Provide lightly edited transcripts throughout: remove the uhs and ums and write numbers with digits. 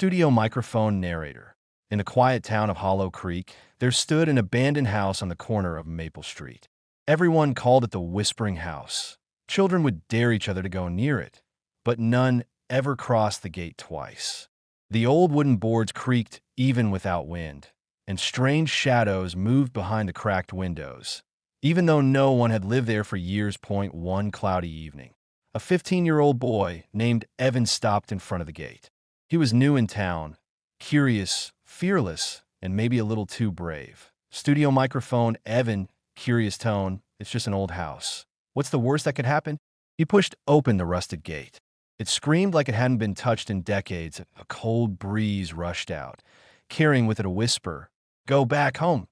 Studio microphone narrator. In the quiet town of Hollow Creek, there stood an abandoned house on the corner of Maple Street. Everyone called it the Whispering House. Children would dare each other to go near it, but none ever crossed the gate twice. The old wooden boards creaked even without wind, and strange shadows moved behind the cracked windows, even though no one had lived there for years. One cloudy evening, a 15-year-old boy named Evan stopped in front of the gate. He was new in town, curious, fearless, and maybe a little too brave. Studio microphone, Evan, curious tone, it's just an old house. What's the worst that could happen? He pushed open the rusted gate. It screamed like it hadn't been touched in decades. A cold breeze rushed out, carrying with it a whisper, "Go back home."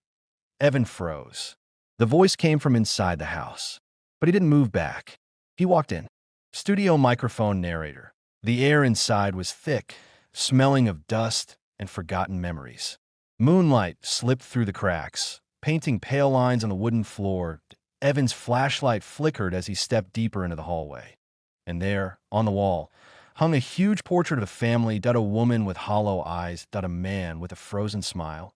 Evan froze. The voice came from inside the house, but he didn't move back. He walked in. Studio microphone narrator. The air inside was thick, smelling of dust and forgotten memories. Moonlight slipped through the cracks, painting pale lines on the wooden floor. Evan's flashlight flickered as he stepped deeper into the hallway. And there, on the wall, hung a huge portrait of a family, a woman with hollow eyes, a man with a frozen smile,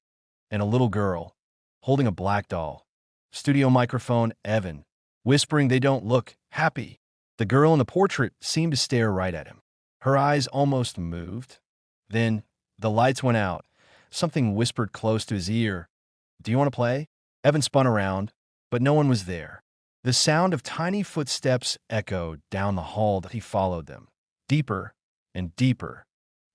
and a little girl holding a black doll. Studio microphone, Evan, whispering they don't look happy. The girl in the portrait seemed to stare right at him. Her eyes almost moved. Then the lights went out. Something whispered close to his ear. "Do you want to play?" Evan spun around, but no one was there. The sound of tiny footsteps echoed down the hall. He followed them, deeper and deeper,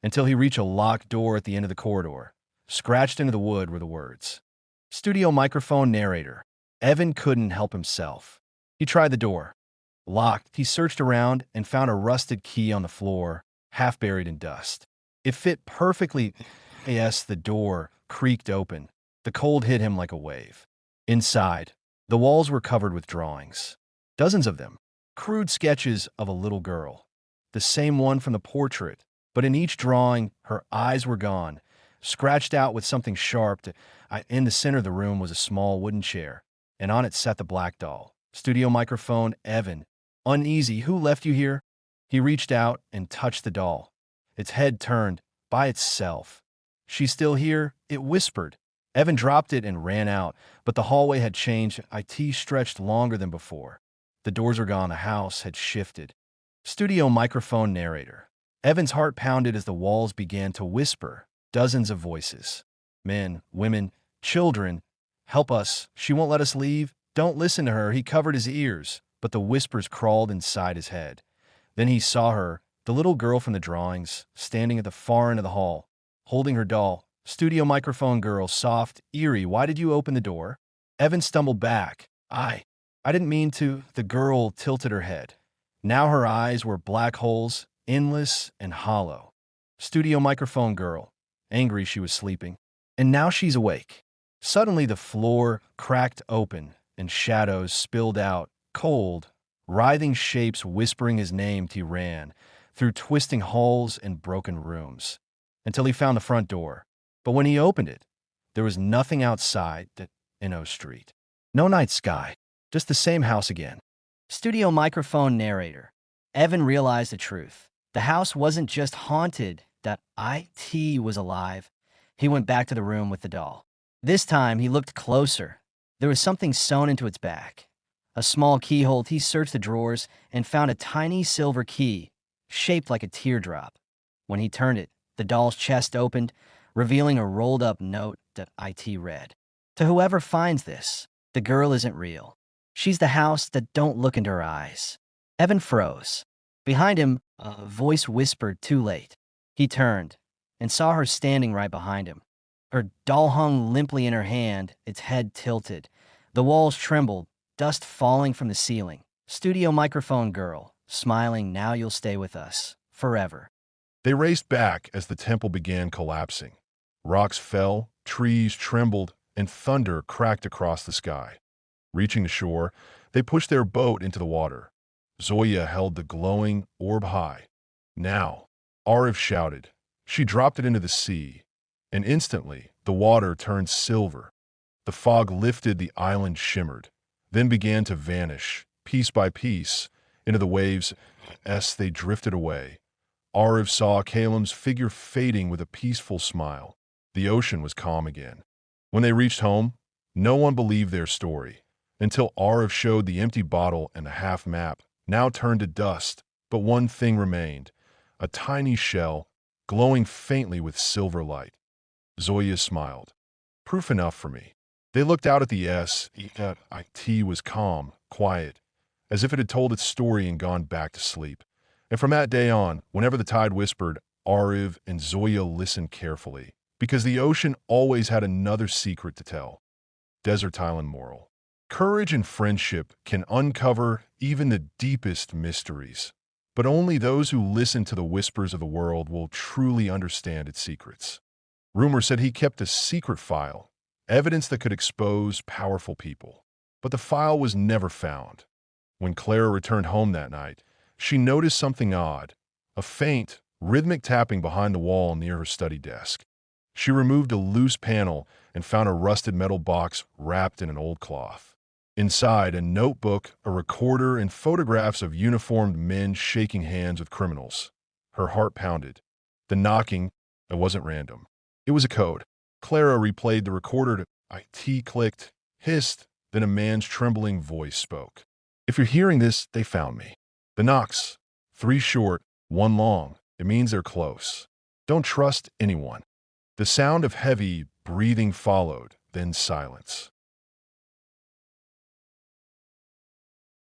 until he reached a locked door at the end of the corridor. Scratched into the wood were the words. Studio microphone narrator. Evan couldn't help himself. He tried the door. Locked, he searched around and found a rusted key on the floor, half buried in dust. It fit perfectly. Yes, the door creaked open. The cold hit him like a wave. Inside, the walls were covered with drawings. Dozens of them. Crude sketches of a little girl. The same one from the portrait, but in each drawing, her eyes were gone, scratched out with something sharp. In the center of the room was a small wooden chair, and on it sat the black doll. Studio microphone, Evan. Uneasy, who left you here? He reached out and touched the doll. Its head turned by itself. She's still here, it whispered. Evan dropped it and ran out, but the hallway had changed. It stretched longer than before. The doors were gone, the house had shifted. Studio microphone narrator. Evan's heart pounded as the walls began to whisper. Dozens of voices. Men, women, children. Help us, she won't let us leave. Don't listen to her. He covered his ears, but the whispers crawled inside his head. Then he saw her, the little girl from the drawings, standing at the far end of the hall, holding her doll. Studio microphone girl, soft, eerie. Why did you open the door? Evan stumbled back. I didn't mean to. The girl tilted her head. Now her eyes were black holes, endless and hollow. Studio microphone girl, angry she was sleeping. And now she's awake. Suddenly the floor cracked open and shadows spilled out, cold, writhing shapes whispering his name. He ran through twisting halls and broken rooms until he found the front door. But when he opened it, there was nothing outside in O Street. No night sky, just the same house again. Studio microphone narrator. Evan realized the truth. The house wasn't just haunted, it was alive. He went back to the room with the doll. This time, he looked closer. There was something sewn into its back. A small keyhole. He searched the drawers and found a tiny silver key, shaped like a teardrop. When he turned it, the doll's chest opened, revealing a rolled-up note that IT read. To whoever finds this, the girl isn't real. She's the house that don't look into her eyes. Evan froze. Behind him, a voice whispered, "Too late." He turned and saw her standing right behind him. Her doll hung limply in her hand, its head tilted. The walls trembled, dust falling from the ceiling. Studio microphone girl, smiling, "Now you'll stay with us, forever." They raced back as the temple began collapsing. Rocks fell, trees trembled, and thunder cracked across the sky. Reaching the shore, they pushed their boat into the water. Zoya held the glowing orb high. "Now," Arif shouted. She dropped it into the sea, and instantly the water turned silver. The fog lifted, the island shimmered, then began to vanish, piece by piece, into the waves as they drifted away. Arif saw Kalem's figure fading with a peaceful smile. The ocean was calm again. When they reached home, no one believed their story, until Arif showed the empty bottle and the half map, now turned to dust. But one thing remained, a tiny shell, glowing faintly with silver light. Zoya smiled. Proof enough for me. They looked out at the S.E.T. was calm, quiet, as if it had told its story and gone back to sleep. And from that day on, whenever the tide whispered, Ariv and Zoya listened carefully, because the ocean always had another secret to tell. Desert Island moral. Courage and friendship can uncover even the deepest mysteries, but only those who listen to the whispers of the world will truly understand its secrets. Rumor said he kept a secret file, evidence that could expose powerful people. But the file was never found. When Clara returned home that night, she noticed something odd, a faint, rhythmic tapping behind the wall near her study desk. She removed a loose panel and found a rusted metal box wrapped in an old cloth. Inside, a notebook, a recorder, and photographs of uniformed men shaking hands with criminals. Her heart pounded. The knocking, it wasn't random. It was a code. Clara replayed the recorder to IT clicked, hissed, then a man's trembling voice spoke. If you're hearing this, they found me. The knocks, 3 short, 1 long. It means they're close. Don't trust anyone. The sound of heavy breathing followed, then silence.